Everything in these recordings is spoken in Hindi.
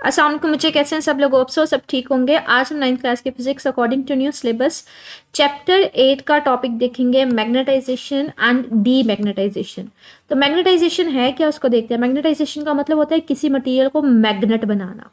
अस्सलाम वालेकुम, मुझे कैसे हैं सब लोग? होप सो सब ठीक होंगे। आज हम 9th क्लास के physics according to new syllabus chapter 8 का टॉपिक देखेंगे, मैग्नेटाइजेशन एंड डीमैग्नेटाइजेशन। तो मैग्नेटाइजेशन है क्या, उसको देखते हैं। मैग्नेटाइजेशन का मतलब होता है किसी मटेरियल को मैग्नेट बनाना।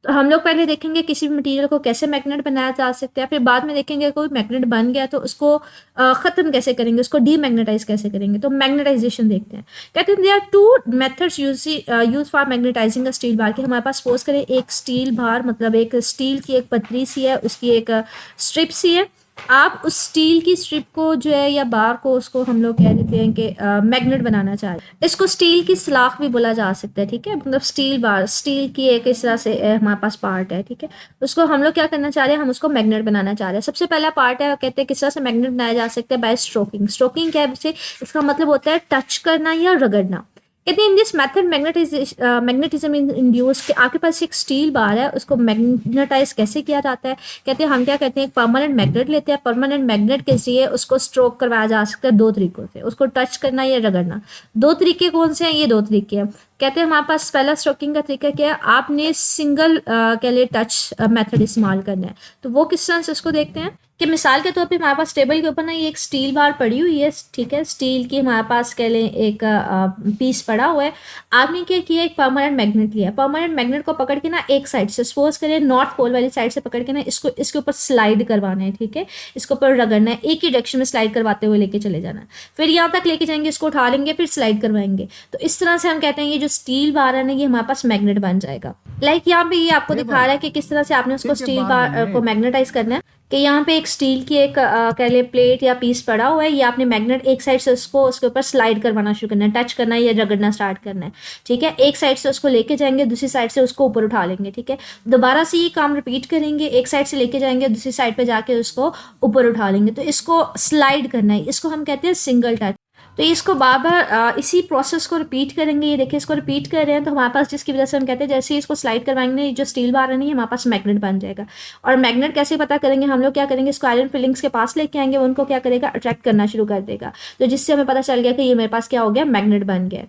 तो हम लोग पहले देखेंगे किसी भी मटेरियल को कैसे मैग्नेट बनाया जा सकता है, फिर बाद में देखेंगे कोई मैग्नेट बन गया तो उसको ख़त्म कैसे करेंगे, उसको डीमैग्नेटाइज कैसे करेंगे। तो मैग्नेटाइजेशन देखते हैं। कहते हैं there are two methods use for magnetising a steel bar. कि हमारे पास सपोज करें एक स्टील बार, मतलब एक स्टील की एक पतली सी है, उसकी एक स्ट्रिप सी है। आप उस स्टील की स्ट्रिप को जो है या बार को, उसको हम लोग कह देते हैं कि मैग्नेट बनाना चाह रहे हैं। इसको स्टील की सलाख भी बोला जा सकता है, ठीक है। मतलब स्टील बार, स्टील की एक इस तरह से हमारे पास पार्ट है, ठीक है। उसको हम लोग क्या करना चाह रहे हैं, हम उसको मैग्नेट बनाना चाह रहे हैं। सबसे पहला पार्ट है, कहते हैं किस तरह से मैग्नेट बनाया जा सकता है, बाय स्ट्रोकिंग। स्ट्रोकिंग क्या है बच्चे, इसका मतलब होता है टच करना या रगड़ना। कहते हैं in this method magnetism induced. आपके पास एक स्टील बार है, उसको मैग्नेटाइज कैसे किया जाता है। कहते हैं हम क्या करते हैं, एक परमानेंट मैग्नेट लेते हैं। परमानेंट मैग्नेट के जरिए उसको स्ट्रोक करवाया जा सकता है दो तरीकों से, उसको टच करना या रगड़ना। दो तरीके कौन से हैं, ये दो तरीके हैं। कहते हैं हमारे पास पहला स्ट्रोकिंग का तरीका क्या है, आपने सिंगल के लिए टच मेथड इस्तेमाल करना है। तो वो किस तरह से, उसको देखते हैं। कि मिसाल के तौर पे हमारे पास टेबल के ऊपर ना ये एक स्टील बार पड़ी हुई है, ठीक है। स्टील की हमारे पास कह लें एक पीस पड़ा हुआ है। आपने क्या किया, एक परमानेंट मैग्नेट लिया। परमानेंट मैग्नेट को पकड़ के ना एक साइड से, सपोज करें नॉर्थ पोल वाली साइड से पकड़ के ना इसको इसके ऊपर स्लाइड करवाना है, ठीक है। इसके ऊपर रगड़ना है, एक ही डायरेक्शन में स्लाइड करवाते हुए लेके चले जाना है। फिर यहाँ तक लेके जाएंगे, इसको उठा लेंगे, फिर स्लाइड करवाएंगे। तो इस तरह से हम कहते हैं ये जो स्टील बार है ना, ये हमारे पास मैग्नेट बन जाएगा। लाइक यहाँ पे ये आपको दिखा रहा है कि किस तरह से आपने उसको स्टील बार को मैग्नेटाइज करना है। कि यहाँ पे एक स्टील की एक कह ले प्लेट या पीस पड़ा हुआ है, ये आपने मैग्नेट एक साइड से उसको उसके ऊपर स्लाइड करवाना शुरू करना है, टच करना है या रगड़ना स्टार्ट करना है, ठीक है। एक साइड से उसको लेके जाएंगे, दूसरी साइड से उसको ऊपर उठा लेंगे, ठीक है। दोबारा से ये काम रिपीट करेंगे, एक साइड से लेके जाएंगे, दूसरी साइड पे जाके उसको ऊपर उठा लेंगे। तो इसको स्लाइड करना है, इसको हम कहते हैं सिंगल टच। तो इसको बार बार इसी प्रोसेस को रिपीट करेंगे। ये देखिए इसको रिपीट कर रहे हैं, तो हमारे पास जिसकी वजह से हम कहते हैं जैसे ही इसको स्लाइड करवाएंगे, जो स्टील बार है नहीं, हमारे पास मैग्नेट बन जाएगा। और मैग्नेट कैसे पता करेंगे, हम लोग क्या करेंगे, इसको आयरन फिलिंग्स के पास लेके आएंगे, उनको क्या करेगा, अट्रैक्ट करना शुरू कर देगा। तो जिससे हमें पता चल गया कि ये मेरे पास क्या हो गया, मैग्नेट बन गया।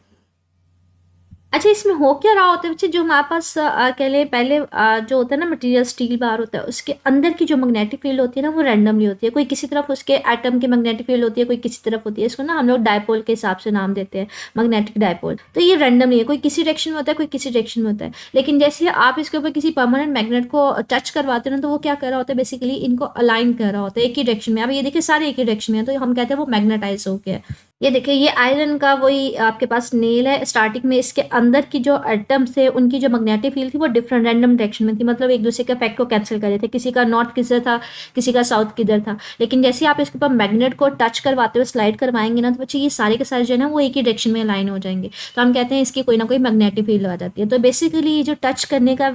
अच्छा, इसमें हो क्या रहा होता है बच्चे, जो हमारे पास कह लें पहले जो होता है ना मटेरियल स्टील बार होता है, उसके अंदर की जो मैग्नेटिक फील्ड होती है ना, वो रैंडमली होती है। कोई किसी तरफ उसके एटम की मैग्नेटिक फील्ड होती है, कोई किसी तरफ होती है। इसको ना हम लोग डायपोल के हिसाब से नाम देते हैं, मैग्नेटिक डायपोल। तो ये रैंडमली है, कोई किसी डायरेक्शन में होता है, कोई किसी डायरेक्शन में होता है। लेकिन जैसे आप इसके ऊपर किसी परमानेंट मैग्नेट को टच करवाते हो ना, तो वो क्या कर रहा होता है, बेसिकली इनको अलाइन कर रहा होता है एक ही डायरेक्शन में। अब ये देखिए सारे एक ही डायरेक्शन में है, तो हम कहते हैं वो मैग्नेटाइज हो गया है। ये देखिए ये आयरन का वही आपके पास नेल है। स्टार्टिंग में इसके अंदर की जो एटम्स थे, उनकी जो मैग्नेटिक फील्ड थी वो डिफरेंट रैंडम डायरेक्शन में थी, मतलब एक दूसरे के इफेक्ट को कैंसिल कर रहे थे। किसी का नॉर्थ किधर था, किसी का साउथ किधर था। लेकिन जैसे आप इसके ऊपर मैग्नेट को टच करवाते हुए स्लाइड करवाएंगे ना, तो बच्चे ये सारे के सारे जो है ना वो एक ही डायरेक्शन में अलाइन हो जाएंगे। तो हम कहते हैं इसकी कोई ना कोई मैग्नेटिक फील्ड आ जाती है। तो बेसिकली ये जो टच करने का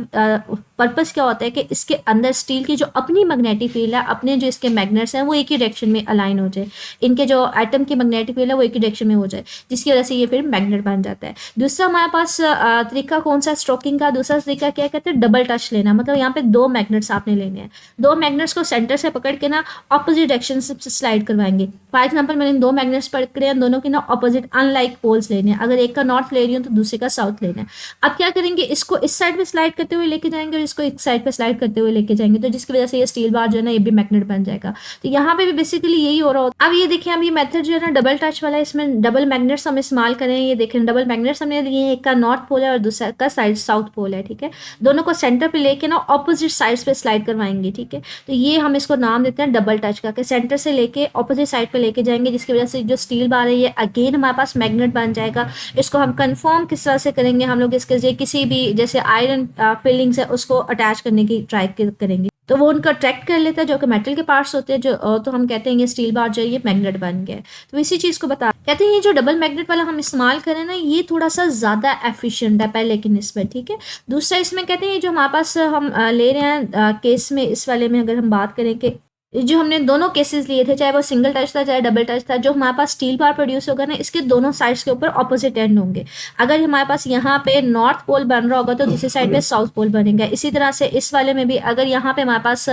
पर्पस क्या होता है कि इसके अंदर स्टील की जो अपनी मैग्नेटिक फील्ड है, अपने जो इसके मैग्नेट्स हैं वो एक ही डायरेक्शन में अलाइन हो जाए, इनके जो एटम की मैग्नेटिक फील्ड है वो एक ही डायरेक्शन में हो जाए, जिसकी वजह से ये फिर मैग्नेट बन जाता है। दूसरा हमारे पास तरीका कौन सा स्ट्रोकिंग का, दूसरा तरीका क्या कहते हैं, डबल टच लेना। मतलब यहाँ पे दो मैग्नेट्स आपने लेने हैं, दो मैग्नेट्स को सेंटर से पकड़ के ना ऑपोजिट डायरेक्शन से स्लाइड करवाएंगे। फॉर एग्जाम्पल मैंने दो मैग्नेट्स पकड़े हैं, दोनों के ना ऑपोजिट अनलाइक पोल्स लेने हैं। अगर एक का नॉर्थ ले रही हूँ तो दूसरे का साउथ लेना है। अब क्या करेंगे, इसको इस साइड पे स्लाइड करते हुए लेके जाएंगे और इसको इस साइड पे स्लाइड करते हुए लेके जाएंगे, तो जिसकी वजह से ये स्टील बार जो है ना ये भी मैग्नेट बन जाएगा। तो यहाँ पे भी बेसिकली यही हो रहा होता है। अब ये देखिए, अब ये मेथड जो है ना डबल टच वाला है, इसमें डबल मैग्नेट्स हम इस्तेमाल करें। ये देखें डबल मैग्नेट्स हमने लिए, एक का नॉर्थ पोल है और दूसरा का साइड साउथ पोल है, ठीक है। दोनों को सेंटर पे लेके ना ऑपोजिट साइड्स पे स्लाइड करवाएंगे, ठीक है। तो ये हम इसको नाम देते हैं डबल टच का, कि सेंटर से लेके ऑपोजिट साइड पे लेके जाएंगे, जिसकी वजह से जो स्टील बार है ये अगेन हमारे पास मैग्नेट बन जाएगा। इसको हम कंफर्म किस तरह से करेंगे, हम लोग इसके किसी भी जैसे आयरन फिलिंग्स है उसको अटैच करने की ट्राई करेंगे, तो वो उनका अट्रैक्ट कर लेता है, जो कि मेटल के पार्ट्स होते हैं जो, तो हम कहते हैं ये स्टील बार जो है ये मैग्नेट बन गया है। तो इसी चीज़ को बता कहते हैं ये जो डबल मैग्नेट वाला हम इस्तेमाल करें ना, ये थोड़ा सा ज़्यादा एफिशिएंट है पहले की निस्बत, ठीक है। दूसरा इसमें कहते हैं ये जो हमारे पास हम ले रहे हैं केस में, इस वाले में अगर हम बात करें कि जो हमने दोनों केसेस लिए थे, चाहे वो सिंगल टच था चाहे डबल टच था, जो हमारे पास स्टील बार प्रोड्यूस होगा ना, इसके दोनों साइड्स के ऊपर ऑपोजिट एंड होंगे। अगर हमारे पास यहाँ पे नॉर्थ पोल बन रहा होगा तो दूसरी साइड पे साउथ पोल बनेगा। इसी तरह से इस वाले में भी अगर यहाँ पे हमारे पास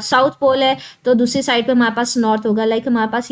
साउथ पोल है तो दूसरी साइड पे हमारे पास नॉर्थ होगा। लाइक हमारे पास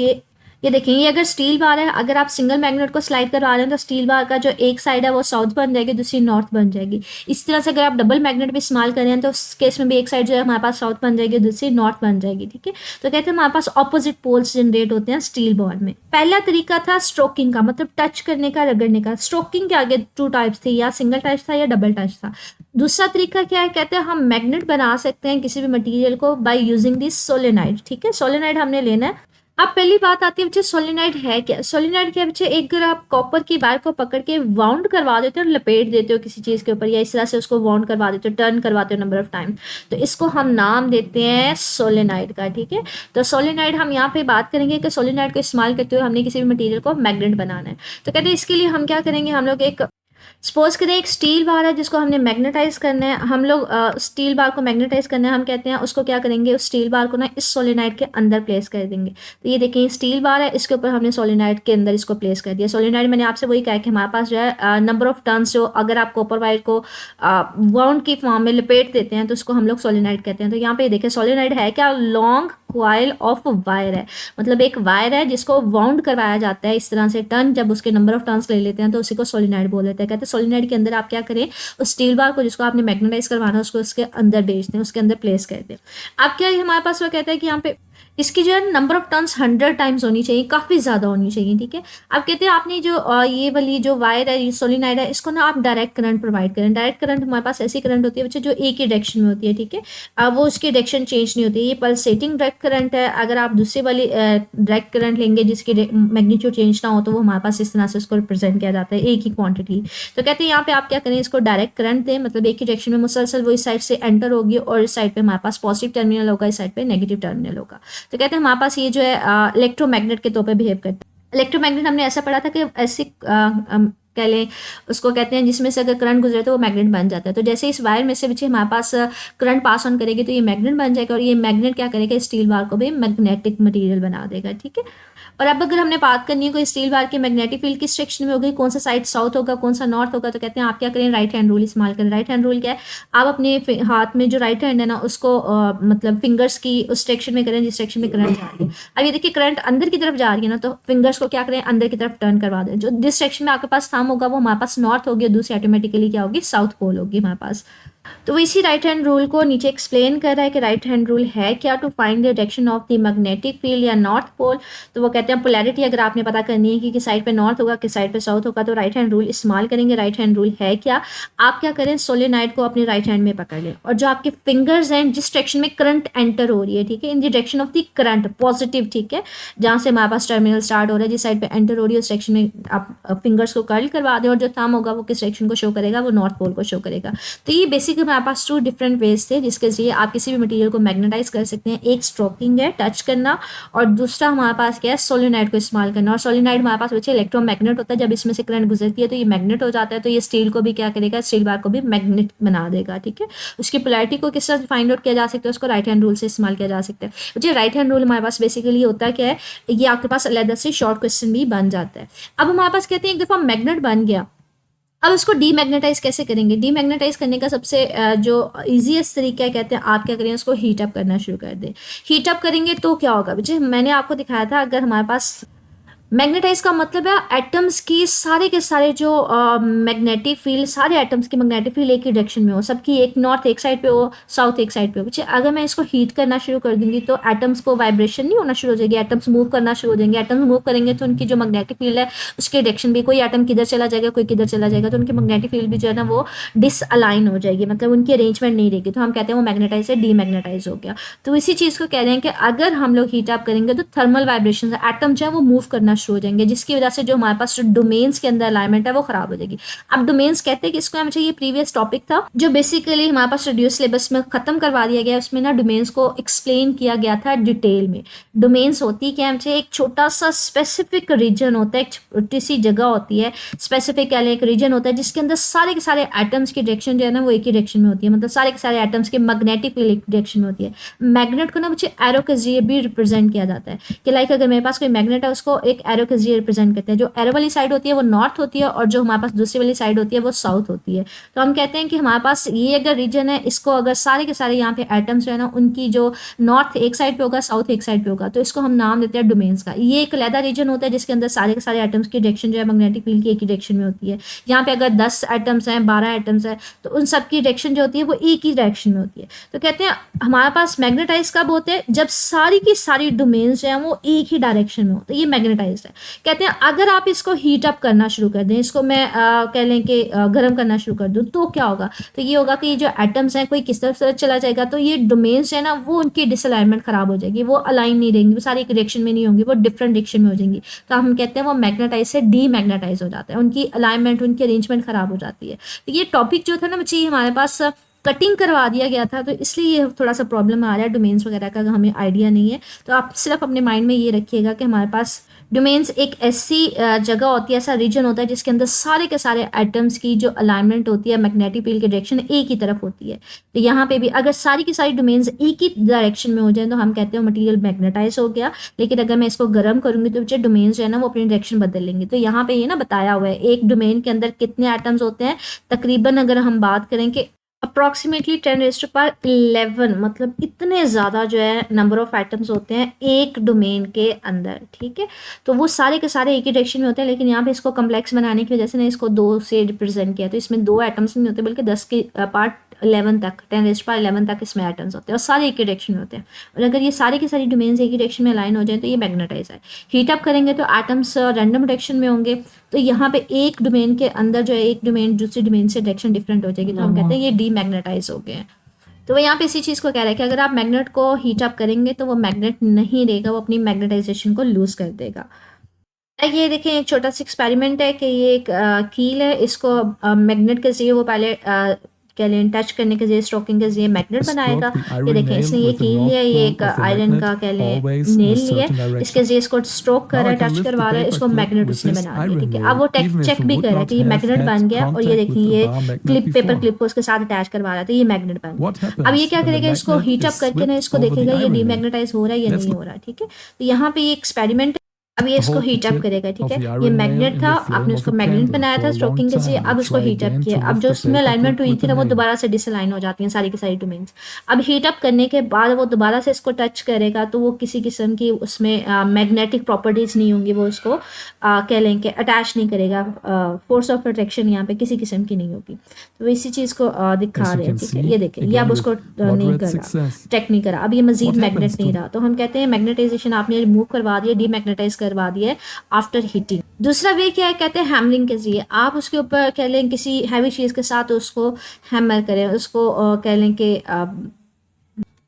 ये देखें, ये अगर स्टील बार है, अगर आप सिंगल मैग्नेट को स्लाइड करवा रहे हैं तो स्टील बार का जो एक साइड है वो साउथ बन जाएगी, दूसरी नॉर्थ बन जाएगी। इस तरह से अगर आप डबल मैग्नेट भी इस्तेमाल कर रहे हैं तो उस केस में भी एक साइड जो है हमारे पास साउथ बन जाएगी, दूसरी नॉर्थ बन जाएगी। ठीक है, तो कहते हैं हमारे पास ऑपोजिट पोल्स जनरेट होते हैं स्टील बॉल में। पहला तरीका था स्ट्रोकिंग का, मतलब टच करने का, रगड़ने का। स्ट्रोकिंग के आगे 2 टाइप्स थी, या सिंगल टच था या डबल टच था। दूसरा तरीका क्या है, कहते हैं हम मैग्नेट बना सकते हैं किसी भी मटेरियल को बाय यूजिंग दिस सोलेनाइड। ठीक है, सोलेनाइड हमने लेना है। अब पहली बात आती है बच्चे, सोलेनाइड है क्या? सोलेनाइड क्या है बच्चे, एक अगर आप कॉपर की वायर को पकड़ के वाउंड करवा देते हो, लपेट देते हो किसी चीज़ के ऊपर, या इस तरह से उसको वाउंड करवा देते हो, टर्न करवाते हो नंबर ऑफ टाइम, तो इसको हम नाम देते हैं सोलेनाइड का। ठीक है, तो सोलेनाइड हम यहाँ पे बात करेंगे कि सोलेनाइड को इस्तेमाल करते हुए हमने किसी भी मटेरियल को मैग्नेट बनाना है। तो कहते हैं इसके लिए हम क्या करेंगे, हम लोग एक सपोज करें एक स्टील बार है जिसको हमने मैग्नेटाइज करना है। हम लोग स्टील बार को मैग्नेटाइज करना है, हम कहते हैं उसको क्या करेंगे, उस स्टील बार को ना इस सोलेनाइड के अंदर प्लेस कर देंगे। तो ये देखिए स्टील बार है, इसके ऊपर हमने सोलेनाइड के अंदर इसको प्लेस कर दिया। सोलेनाइड मैंने आपसे वही कहा कि हमारे पास जो है नंबर ऑफ टर्न्स, जो अगर आप कॉपर वायर को वाउंड की फॉर्म में लपेट देते हैं तो उसको हम लोग सोलेनाइड कहते हैं। तो यहाँ पे देखिए सोलेनाइड है क्या, लॉन्ग क्वाइल ऑफ वायर है, मतलब एक वायर है जिसको वाउंड करवाया जाता है इस तरह से, टर्न जब उसके नंबर ऑफ टर्न्स ले लेते हैं तो उसी को सोलेनाइड बोल लेते हैं। कहते हैं सोलेनाइड के अंदर आप क्या करें, उस स्टील बार को जिसको आपने मैग्नेटाइज करवाना है उसको उसके अंदर भेज दें, उसके अंदर प्लेस कर दें। अब क्या है हमारे पास, वो कहता है कि यहाँ पे इसकी जो है नंबर ऑफ टर्न्स 100 टाइम्स होनी चाहिए, काफ़ी ज़्यादा होनी चाहिए। ठीक है, अब कहते हैं आपने जो ये वाली जो वायर है, ये सोलेनाइड है, इसको ना आप डायरेक्ट करंट प्रोवाइड करें। डायरेक्ट करंट हमारे पास ऐसी करंट होती है बच्चे जो एक ही डायरेक्शन में होती है। ठीक है, अब वो उसकी डायरेक्शन चेंज नहीं होती है, ये पल्सेटिंग डायरेक्ट करंट है। अगर आप दूसरी वाली डायरेक्ट करंट लेंगे जिसकी मैग्नीट्यूड चेंज ना हो तो वो हमारे पास इस तरह से उसको रिप्रेजेंट किया जाता है, एक ही क्वांटिटी। तो कहते हैं यहाँ पे आप क्या करें, इसको डायरेक्ट करंट दें, मतलब एक ही डायरेक्शन में मुसलसल वो इस साइड से एंटर होगी और इस साइड पे हमारे पास पॉजिटिव टर्मिनल होगा, इस साइड पे नेगेटिव टर्मिनल होगा। तो कहते हैं हमारे पास ये जो है इलेक्ट्रोमैग्नेट के तौर पे बिहेव करता है। इलेक्ट्रोमैग्नेट हमने ऐसा पढ़ा था कि ऐसी कह लें उसको कहते हैं जिसमें से अगर करंट गुजरे तो वो मैग्नेट बन जाता है। तो जैसे इस वायर में से बच्चे हमारे पास करंट पास ऑन करेगी तो ये मैग्नेट बन जाएगा, और ये मैग्नेट क्या करेगा, स्टील बार को भी मैग्नेटिक मटेरियल बना देगा। ठीक है, और अब अगर हमने बात करनी है कोई स्टील बार की मैग्नेटिक फील्ड किस डायरेक्शन में होगी, कौन सा साइड साउथ होगा, कौन सा नॉर्थ होगा, तो कहते हैं आप क्या करें, राइट हैंड रूल इस्तेमाल करें। राइट हैंड रूल क्या है, आप अपने हाथ में जो राइट हैंड है ना उसको मतलब फिंगर्स की उस डायरेक्शन में करें जिस डायरेक्शन में करंट जा रही है। अब ये देखिए करंट अंदर की तरफ जा रही है ना, तो फिंगर्स को क्या करें, अंदर की तरफ टर्न करवा दें। जो जिस डायरेक्शन में आपके पास थंब होगा वो हमारे पास नॉर्थ होगी, और दूसरी ऑटोमेटिकली क्या होगी, साउथ पोल होगी हमारे पास। तो वो इसी राइट हैंड रूल को नीचे एक्सप्लेन कर रहा है कि राइट हैंड रूल है क्या, to find the direction of the magnetic field या नॉर्थ पोल। तो वो कहते हैं पोलैरिटी अगर आपने पता करनी है कि किस साइड पे नॉर्थ होगा किस साइड पे साउथ होगा तो राइट हैंड रूल इस्तेमाल करेंगे। राइट हैंड रूल है क्या, आप क्या करें, सोलेनाइड को अपने राइट हैंड में पकड़ लें, और जो आपके फिंगर्स हैं जिस डायरेक्शन में करंट एंटर हो रही है, ठीक है, in the direction of the current positive, ठीक है, जहाँ से हमारे पास टर्मिनल स्टार्ट हो रहा है, जिस साइड पे एंटर हो रही है उस डायरेक्शन में आप फिंगर्स को कर्ल करवा दें, और जो थंब होगा वो किस डायरेक्शन को शो करेगा, वो नॉर्थ पोल को शो करेगा। तो ये बेसिकली हमारे पास 2 डिफरेंट वेज थे जिसके जरिए आप किसी भी मटेरियल को मैग्नेटाइज कर सकते हैं। एक स्ट्रोकिंग है, टच करना, और दूसरा हमारे पास क्या है, सोलेनाइड को इस्तेमाल करना। और सोलेनाइड हमारे पास बच्चे इलेक्ट्रोमैग्नेट होता है, जब इसमें से करंट गुजरती है तो ये मैग्नेट हो जाता है, तो ये स्टील को भी क्या करेगा, स्टील बार को भी मैग्नेट बना देगा। ठीक है, उसकी पोलैरिटी को किस तरह फाइंड आउट किया जा सकता है, उसको राइट हैंड रूल से इस्तेमाल किया जा सकता है। बच्चे राइट हैंड रूल हमारे पास बेसिकली होता है क्या है, ये आपके पास अलग से शॉर्ट क्वेश्चन भी बन जाता है। अब हमारे पास कहते हैं एक दफ़ा मैग्नेट बन गया, अब इसको डीमैग्नेटाइज कैसे करेंगे। डीमैग्नेटाइज करने का सबसे जो ईजीएस्ट तरीका है, कहते हैं आप क्या करें, उसको हीट अप करना शुरू कर दें। हीट अप करेंगे तो क्या होगा बच्चे, मैंने आपको दिखाया था, अगर हमारे पास मैग्नेटाइज का मतलब है एटम्स की सारे के सारे जो मैग्नेटिक फील्ड, सारे एटम्स की मैग्नेटिक फील्ड एक ही डायरेक्शन में हो, सबकी एक नॉर्थ एक साइड पे हो, साउथ एक साइड पे हो। बच्चे अगर मैं इसको हीट करना शुरू कर दूंगी तो एटम्स को वाइब्रेशन नहीं होना शुरू हो जाएगी, एटम्स मूव करना शुरू हो जाएंगे। एटम्स मूव करेंगे तो उनकी जो मैग्नेटिक फील्ड है उसके डायरेक्शन भी, कोई एटम किधर चला जाएगा कोई किधर चला जाएगा, तो उनकी मैग्नेटिक फील्ड भी जो है ना वो डिसअलाइन हो जाएगी, मतलब उनकी अरेंजमेंट नहीं रहेगी। तो हम कहते हैं वो मैग्नेटाइज से डीमैग्नेटाइज हो गया। तो इसी चीज़ को कह रहे हैं कि अगर हम लोग हीट अप करेंगे तो थर्मल वाइब्रेशन, एटम जो है वो मूव करना शुरू हो जाएंगे, जिसकी वजह से जो हमारे पास जो डोमेन्स के अंदर अलाइनमेंट है वो खराब हो जाएगी। अब डोमेन्स कहते हैं कि इसको हमें ये प्रीवियस टॉपिक था जो बेसिकली हमारे पास रिड्यूस सिलेबस में खत्म करवा दिया गया, उसमें ना डोमेन्स को एक्सप्लेन किया गया था डिटेल में। डोमेन्स होती क्या है, एक छोटा सा स्पेसिफिक रीजन होता है, एक छोटी सी जगह होती है, स्पेसिफिक कह लें एक रीजन होता है जिसके अंदर सारे के सारे एटम्स की डायरेक्शन जो है ना वो एक ही डायरेक्शन में होती है, मतलब सारे के सारे एटम्स के मैग्नेटिक फील्ड एक डायरेक्शन में होती है। मैग्नेट को ना बच्चे एरो के जरिए भी रिप्रेजेंट किया जाता है कि लाइक अगर मेरे पास कोई मैग्नेट है उसको एक एरो के जरिए रिप्रेजेंट करते हैं। जो एरो वाली साइड होती है वो नॉर्थ होती है और जो हमारे पास दूसरी वाली साइड होती है वो साउथ होती है। तो हम कहते हैं कि हमारे पास ये अगर रीजन है, इसको अगर सारे के सारे यहाँ पे एटम्स जो है ना उनकी जो नॉर्थ एक साइड पे होगा, साउथ एक साइड पे होगा, तो इसको हम नाम देते हैं डोमेन्स का। ये एक अलग रीजन होता है जिसके अंदर सारे के सारे एटम्स की डायरेक्शन जो है मैग्नेटिक फील्ड की एक ही डायरेक्शन में होती है। यहाँ पे अगर 10 एटम्स हैं, 12 एटम्स हैं, तो उन सब की डायरेक्शन जो होती है वो एक ही डायरेक्शन में होती है। तो कहते हैं हमारे पास मैग्नेटाइज कब होते हैं, जब सारी की सारी डोमेन्स जो हैं वो एक ही डायरेक्शन में हो, तो ये मैग्नेटाइज है। कहते हैं अगर आप इसको हीट अप करना शुरू कर दें, इसको मैं कह लें कि गर्म करना शुरू कर दूं, तो क्या होगा, तो ये होगा कि ये जो एटम्स हैं कोई किस तरफ से चला जाएगा, तो ये डोमेन्स है ना वो उनकी डिसअलाइनमेंट खराब हो जाएगी, वो अलाइन नहीं रहेंगी, वो सारी एक डायरेक्शन में नहीं होंगी, वो डिफरेंट डायरेक्शन में हो जाएंगी। तो हम कहते हैं वो मैग्नेटाइज से डीमैग्नेटाइज हो जाता है, उनकी अलाइनमेंट, उनकी अरेंजमेंट खराब हो जाती है। तो ये टॉपिक जो था ना बच्चे हमारे पास कटिंग करवा दिया गया था, तो इसलिए ये थोड़ा सा प्रॉब्लम आ रहा है, डोमेन्स वगैरह का हमें आइडिया नहीं है। तो आप सिर्फ अपने माइंड में ये रखिएगा कि हमारे पास डोमेन्स एक ऐसी जगह होती है, ऐसा रीजन होता है जिसके अंदर सारे के सारे एटम्स की जो अलाइनमेंट होती है मैग्नेटिक फील्ड की डायरेक्शन एक ही तरफ होती है। तो यहाँ पे भी अगर सारी की सारी डोमेन्स एक ही डायरेक्शन में हो जाए तो हम कहते हैं मटेरियल मैग्नेटाइज हो गया। लेकिन अगर मैं इसको गर्म करूंगी तो जो डोमेन्स जो है ना वो अपनी डायरेक्शन बदल लेंगे। तो यहाँ पे ये ना बताया हुआ है एक डोमेन के अंदर कितने एटम्स होते हैं, तकरीबन अगर हम बात करें कि अप्रॉक्सीमेटली 10⁻11, मतलब इतने ज़्यादा जो है नंबर ऑफ एटम्स होते हैं एक डोमेन के अंदर, ठीक है। तो वो सारे के सारे एक ही डायरेक्शन में होते हैं, लेकिन यहाँ पे इसको कम्प्लेक्स बनाने की वजह से ना इसको 2 से रिप्रेजेंट किया, तो इसमें 2 एटम्स नहीं होते बल्कि 10 के पार्ट 11 तक 10⁻11 तक इसमें एटम्स होते हैं और सारे एक ही डायरेक्शन में होते हैं। और अगर ये सारे की सारी डोमेन्स एक ही डायरेक्शन में अलाइन हो जाए तो ये मैग्नेटाइज है। हीट अप करेंगे तो एटम्स रैंडम डायरेक्शन में होंगे, तो यहाँ पे एक डोमेन के अंदर जो है एक डोमेन दूसरी डोमेन से डायरेक्शन डिफरेंट हो जाएगी, तो हम कहते हैं ये डीमैग्नेटाइज हो गए हैं। तो वो यहाँ पे इसी चीज़ को कह रहा है कि अगर आप मैग्नेट को हीट अप करेंगे तो वो मैग्नेट नहीं रहेगा, वो अपनी मैग्नेटाइजेशन को लूज कर देगा। ये देखें एक छोटा सा एक्सपेरिमेंट है कि ये एक कील है, इसको मैग्नेट के जरिए वो पहले कह लें टच करने के जरिए स्ट्रोकिंग के जरिए मैग्नेट बनाएगा। ये देखें इसने ये कील लिया, ये एक आयरन का कह लें नेल लिया, इसके जरिए इसको स्ट्रोक कर रहा है, टच करवा रहा है, इसको मैग्नेट उसने बना दिया, ठीक है। अब वो चेक भी कर रहा है कि ये मैग्नेट बन गया, और ये देखिए ये क्लिप पेपर क्लिप को उसके साथ अटैच करवा रहा था, ये मैग्नेट बन गया। अब ये क्या करेगा, इसको हीट अप करके ना इसको देखेगा ये डीमैग्नेटाइज हो रहा है या नहीं हो रहा, ठीक है। तो यहाँ पे ये एक्सपेरिमेंट, अब ये इसको हीट अप करेगा, ठीक है। ये मैग्नेट था, आपने उसको मैग्नेट बनाया था स्ट्रोकिंग के जरिए, अब उसको हीट अप किया। अब जो उसमें अलाइनमेंट हुई थी ना वो दोबारा से डिसअलाइन हो जाती हैं सारी की सारी डोमेन्स। अब हीट अप करने के बाद वो दोबारा से इसको टच करेगा तो वो किसी किस्म की उसमें मैग्नेटिक प्रॉपर्टीज नहीं होंगी, वो उसको कह लें कि अटैच नहीं करेगा, फोर्स ऑफ अट्रैक्शन यहाँ पे किसी किस्म की नहीं होगी। तो वो इसी चीज़ को दिखा रहे हैं, ठीक है। ये देखें ये अब उसको नहीं कर रहा, चेक नहीं करा, अब ये मजीद मैग्नेट नहीं रहा, तो हम कहते हैं मैग्नेटाइजेशन आपने रिमूव करवा दिया, डीमैग्नेटाइज करवा दिया आफ्टर हीटिंग। दूसरा वे क्या है, कहते हैं हैमरिंग के जरिए आप उसके ऊपर कह लें किसी हैवी चीज़ के साथ उसको हैमर करें, उसको कह लें कि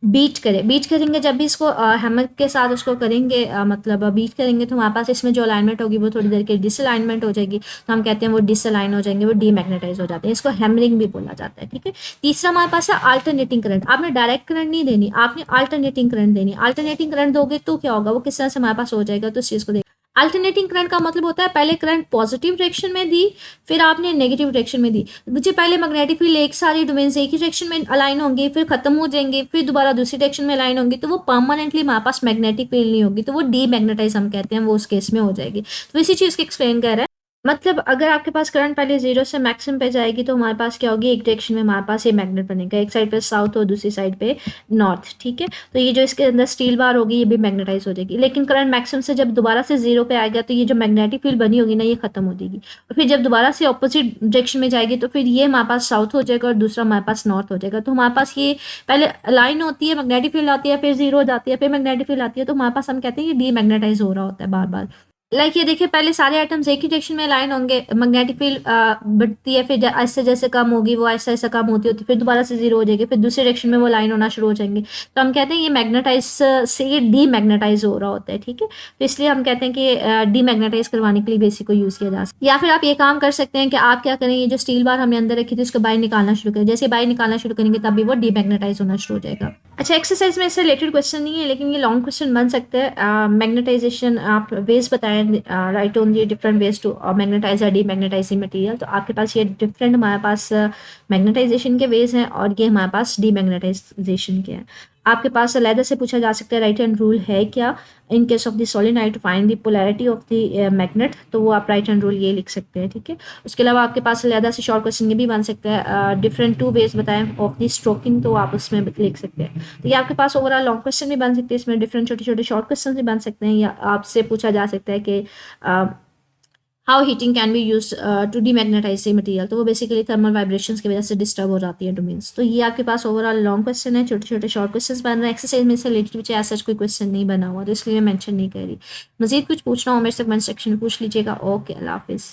बीट करें, बीट करेंगे जब भी इसको हैमर के साथ उसको करेंगे, मतलब बीट करेंगे तो हमारे पास इसमें जो अलाइनमेंट होगी वो थोड़ी देर के डिसअलाइनमेंट हो जाएगी, तो हम कहते हैं वो डिसअलाइन हो जाएंगे, वो डीमैग्नेटाइज हो जाते हैं, इसको हैमरिंग भी बोला जाता है, ठीक है। तीसरा हमारे पास है अल्टरनेटिंग करंट। आपने डायरेक्ट करंट नहीं देनी, आपने अल्टरनेटिंग करंट देनी। अल्टरनेटिंग करंट दोगे तो क्या होगा, वो किस तरह से हमारे पास हो जाएगा, तो इस चीज़ को देख। अल्टरनेटिंग करंट का मतलब होता है पहले करंट पॉजिटिव डायरेक्शन में दी, फिर आपने नेगेटिव डायरेक्शन में दी। बच्चे पहले मैग्नेटिक फील्ड एक सारी डोमेन से एक ही डायरेक्शन में अलाइन होंगे, फिर खत्म हो जाएंगे, फिर दोबारा दूसरी डायरेक्शन में अलाइन होंगी, तो वो परमानेंटली हमारे पास मैग्नेटिक फील्ड नहीं होगी, तो वो डीमैग्नेटाइज हम कहते हैं, वो उस केस में हो जाएगी। तो इसी चीज़ को एक्सप्लेन कर रहा है। मतलब अगर आपके पास करंट पहले 0 से मैक्सिमम पे जाएगी तो हमारे पास क्या होगी, एक डायरेक्शन में हमारे पास ये मैग्नेट बनेगा, एक साइड पे साउथ और दूसरी साइड पे नॉर्थ, ठीक है। तो ये जो इसके अंदर स्टील बार होगी ये भी मैग्नेटाइज हो जाएगी। लेकिन करंट मैक्सिमम से जब दोबारा से 0 पे आएगा तो ये जो मैग्नेटिक फील्ड बनी होगी ना ये खत्म हो जाएगी, और फिर जब दोबारा से ऑपोजिट डायरेक्शन में जाएगी तो फिर ये हमारे पास साउथ हो जाएगा और दूसरा हमारे पास नॉर्थ हो जाएगा। तो हमारे पास ये पहले अलाइन होती है, मैग्नेटिक फील्ड आती है, फिर 0 हो जाती है, फिर मैग्नेटिक फील्ड आती है, तो हमारे पास हम कहते हैं ये डीमैग्नेटाइज हो रहा होता है बार बार। लाइक ये देखिए पहले सारे एटम्स एक ही डायरेक्शन में लाइन होंगे, मैग्नेटिक फील्ड बढ़ती है, फिर ऐसे जैसे कम होगी वो ऐसा ऐसा कम होती होती, फिर दोबारा से 0 हो जाएगी, फिर दूसरे डायरेक्शन में वो लाइन होना शुरू हो जाएंगे। तो हम कहते हैं ये मैग्नेटाइज से डीमैग्नेटाइज हो रहा होता है, ठीक है। तो इसलिए हम कहते हैं कि डीमैग्नेटाइज करवाने के लिए बेसिक को यूज़ किया जा सकता है। या फिर आप ये काम कर सकते हैं कि आप क्या करें, ये जो स्टील बार हमने अंदर रखी थी उसको बाहर निकालना शुरू करें, जैसे बाहर निकालना शुरू करेंगे तब भी वो डीमैग्नेटाइज होना शुरू हो जाएगा। अच्छा, एक्सरसाइज में इससे रिलेटेड क्वेश्चन नहीं है लेकिन ये लॉन्ग क्वेश्चन बन सकता है। मैग्नेटाइजेशन आप वेज बताएं, write on the different ways to magnetise और डीमैग्नेटाइजिंग मटेरियल। तो आपके पास ये डिफरेंट हमारे पास मैग्नेटाइजेशन के वेज हैं और ये हमारे पास डीमैग्नेटाइजेशन के हैं। आपके पास अलहदा से पूछा जा सकता है राइट हैंड रूल है क्या in case of the solenoid to find the polarity of the magnet, तो वो आप राइट हैंड रूल ये लिख सकते हैं, ठीक है। उसके अलावा आपके पास अलहदा से शॉर्ट क्वेश्चन ये भी बन सकता है, डिफरेंट 2 वेज बताएं ऑफ द स्ट्रोकिंग, तो आप उसमें लिख सकते हैं। तो ये आपके पास ओवरऑल लॉन्ग क्वेश्चन भी बन सकते हैं, इसमें डिफरेंट छोटे छोटे शॉर्ट क्वेश्चन भी बन सकते हैं, या आपसे पूछा जा सकता है कि how heating can be use to demagnetise the material, तो वो बेसिकली थर्मल वाइब्रेशंस की वजह से डिस्टर्ब हो जाती है डोमेन्स। तो ये आपके पास ओवरऑल लॉन्ग क्वेश्चन है, छोटे छोटे शॉर्ट क्वेश्चन बन रहे हैं, एक्सरसाइज में से रिलेटेड कुछ ऐसा कोई क्वेश्चन नहीं बना हुआ, तो इसलिए मैं मेंशन नहीं कर रही। मजीद कुछ पूछना हो मेरे से कमेंट सेक्शन में पूछ लीजिएगा। ओके, अल्लाह हाफिज़।